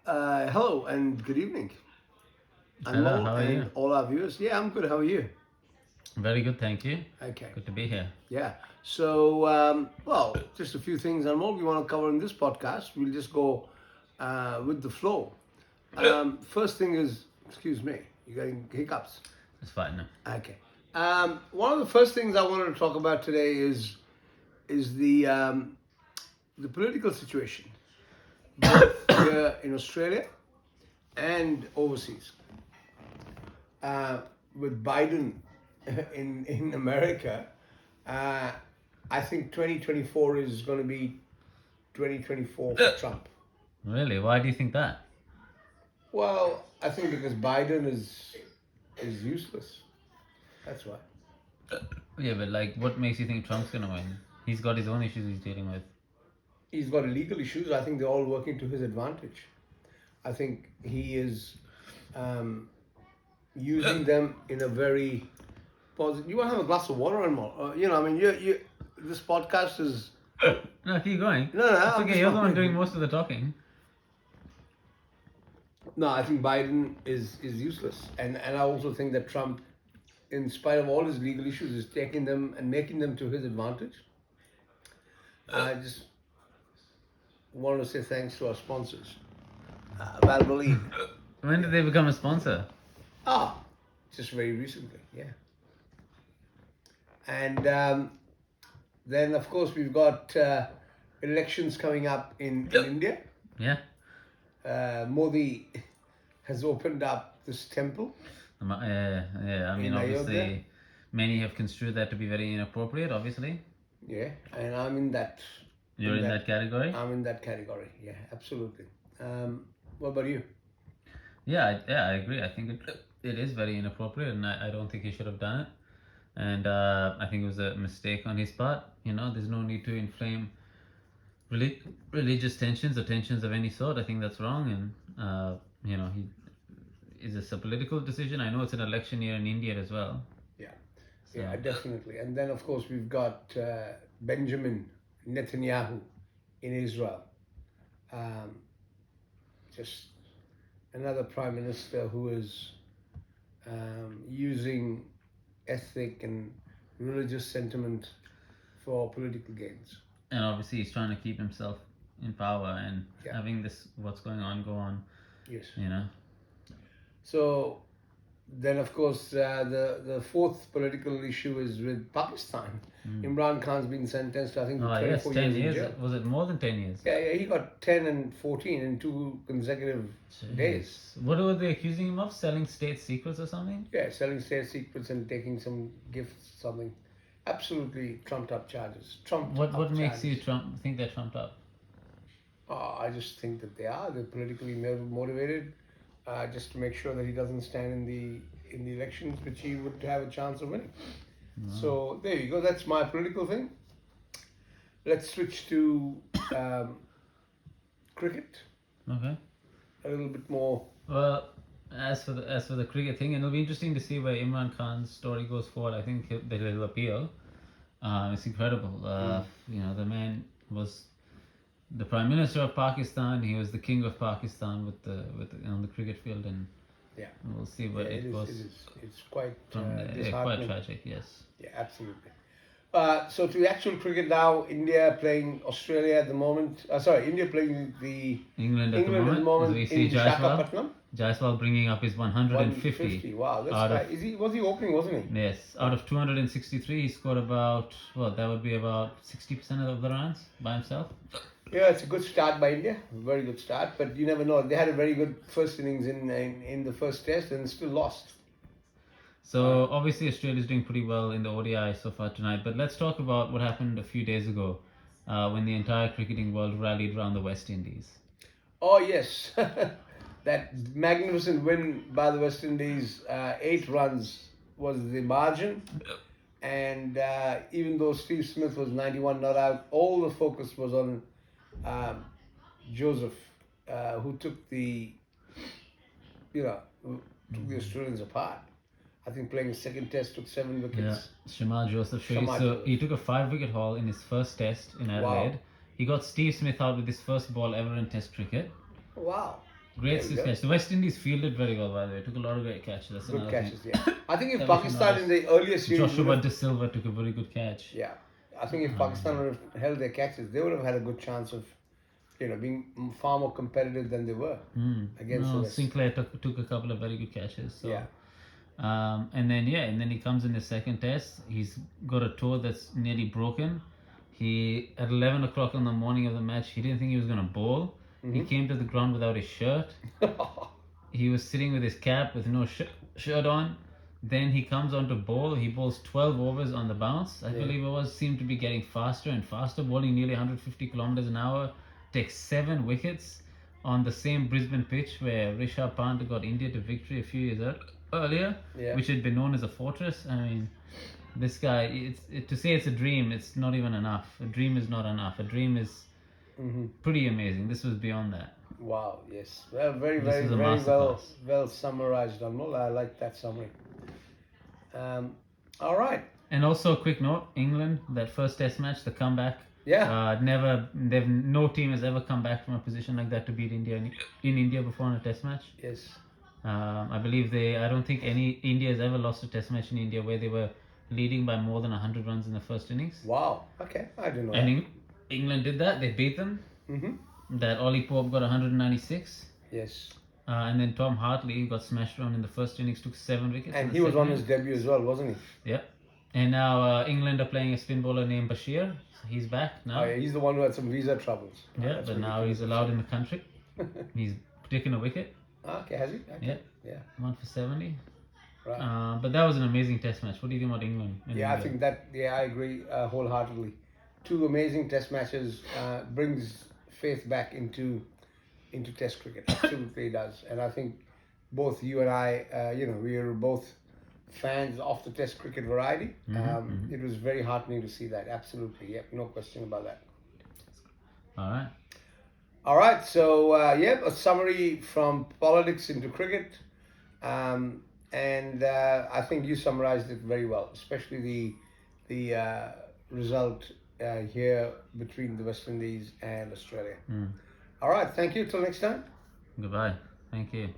Hello and good evening, Hello, Anmol how are and you? all our viewers. Yeah, I'm good. How are you? Very good, thank you. Okay. Good to be here. Yeah. So, well, just a few things, Anmol, we want to cover in this podcast. We'll just go with the flow. First thing is, excuse me, you getting hiccups? It's fine now. Okay. One of the first things I wanted to talk about today is the political situation, both here in Australia and overseas. uh, with Biden in America, uh, I think 2024 is going to be 2024 for Trump. Really? Why do you think that? Well, I think because Biden is useless. That's why. Yeah, but like, what makes you think Trump's gonna win? He's got his own issues he's dealing with. He's got legal issues. I think they're all working to his advantage. I think he is um, using them in a very positive. You want to have a glass of water and more? I mean, you. This podcast is No, keep going. no. It's I'm okay. just You're the one wondering. doing most of the talking. No, I think Biden is useless, and I also think that Trump, in spite of all his legal issues, is taking them and making them to his advantage. I just want to say thanks to our sponsors, Valvoline. When did they become a sponsor? Ah, just very recently, yeah. And then, of course, we've got elections coming up in India. Yeah. Modi has opened up this temple Yeah. I mean, in Ayodhya. obviously, many have construed that to be very inappropriate. Obviously, Yeah, and I'm in that. you're in that category. I'm in that category. Yeah, absolutely. What about you? Yeah, I agree. I think it is very inappropriate, and I don't think he should have done it. And I think it was a mistake on his part. There's no need to inflame religious tensions or tensions of any sort. I think that's wrong, and he is this a political decision? I know it's an election year in India as well. Yeah, So yeah, definitely. And then, of course, we've got Benjamin Netanyahu in Israel. Um, just another prime minister who is using ethnic and religious sentiment for political gains. and obviously he's trying to keep himself in power and Yeah. having this what's going on go on. Yes. You know. So then, of course, the fourth political issue is with Pakistan. Imran Khan's been sentenced to, I think, Oh yes, 24 10 years in years. jail. Was it more than 10 years? Yeah, he got 10 and 14 in two consecutive days. Jeez. What were they accusing him of? Selling state secrets or something? Yeah, selling state secrets and taking some gifts, something. Absolutely trumped up charges. Trumped What up makes you charges. think they're trumped up? I just think that they are. They're politically motivated, just to make sure that he doesn't stand in the elections, which he would have a chance of winning. So there you go. That's my political thing. Let's switch to um, cricket. Okay. A little bit more. Well, as for the cricket thing, it'll be interesting to see where Imran Khan's story goes forward. I think that he'll appeal. It's incredible. The man was the prime minister of Pakistan. He was the king of Pakistan on the cricket field, and Yeah, we'll see where yeah, it goes it's quite from there. Yeah, quite disheartening. tragic. Yes. Yeah, absolutely. So to actual cricket now, India playing Australia at the moment. Sorry, India playing the England at the England at the moment. moment We see in Jaiswal. Visakhapatnam. Jaiswal bringing up his 150. 150. Wow, this out guy of was he opening, wasn't he? yes, out of 263, he scored about that would be about 60% of the runs by himself. Yeah, it's a good start by India. Very good start, but you never know. They had a very good first innings in the first test and still lost. So obviously Australia's doing pretty well in the ODI so far tonight. But let's talk about what happened a few days ago, when the entire cricketing world rallied around the West Indies. Oh yes, that magnificent win by the West Indies. 8 runs was the margin, and even though Steve Smith was 91 not out, all the focus was on Joseph, who took the Australians apart. I think playing a second test took 7 Yeah, wickets. Shamal Joseph. Shamal So Joseph. he took a 5-wicket haul in his first test in Adelaide. He got Steve Smith out with his first ball ever in Test cricket. Wow. Great There we six go. catches. The West Indies fielded very well, by the way. Took a lot of great catches. That's Good another catches, thing. yeah. I think if That we should Pakistan in notice. the earlier series would Joshua have, De Silva took a very good catch. yeah, I think if Pakistan would have held their catches, they would have had a good chance of, being far more competitive than they were against the No, West. Sinclair took a couple of very good catches. So. Yeah. And then he comes in his second test. He's got a toe that's nearly broken. He at 11 o'clock in the morning of the match, he didn't think he was gonna bowl. He came to the ground without his shirt. He was sitting with his cap with no shirt on. Then he comes on to bowl. He bowls 12 overs on the bounce. I believe it was. Seemed to be getting faster and faster, bowling nearly 150 kilometers an hour. Takes 7 wickets on the same Brisbane pitch where Rishabh Pant got India to victory a few years earlier, Yeah. which had been known as a fortress. I mean, this guy, to say it's a dream, it's not even enough. A dream is not enough. A dream is pretty amazing. This was beyond that. Wow, yes. Well, very, This very, is a very masterclass. well summarized, Anmol. I like that summary. All right. And also a quick note: England, that first Test match, the comeback. Yeah. No team has ever come back from a position like that to beat India in India before in a Test match. Yes. I believe I don't think India has ever lost a Test match in India where they were leading by more than 100 runs in the first innings. Wow. Okay. I didn't know that. And England did that. They beat them. That Ollie Pope got 196. Yes. And then Tom Hartley got smashed around in the first innings, took 7 wickets. And he was on his debut as well, wasn't he? Yep. And now England are playing a spin bowler named Bashir. So he's back now. Oh, yeah. He's the one who had some visa troubles. Yeah, but now he's allowed in the country. He's taken a wicket. Okay, has he? Okay. Yeah. Yeah. 1 for 70. Right. But that was an amazing Test match. What do you think about England? and Yeah, I India? think that. Yeah, I agree wholeheartedly. 2 amazing Test matches brings faith back into Test cricket. Absolutely does. And I think both you and I, we are both fans of the Test cricket variety. It was very heartening to see that. Absolutely, yeah, no question about that. All right. All right, so a summary from politics into cricket, and I think you summarized it very well, especially the result here between the West Indies and Australia. All right, thank you. Till next time. Goodbye. Thank you.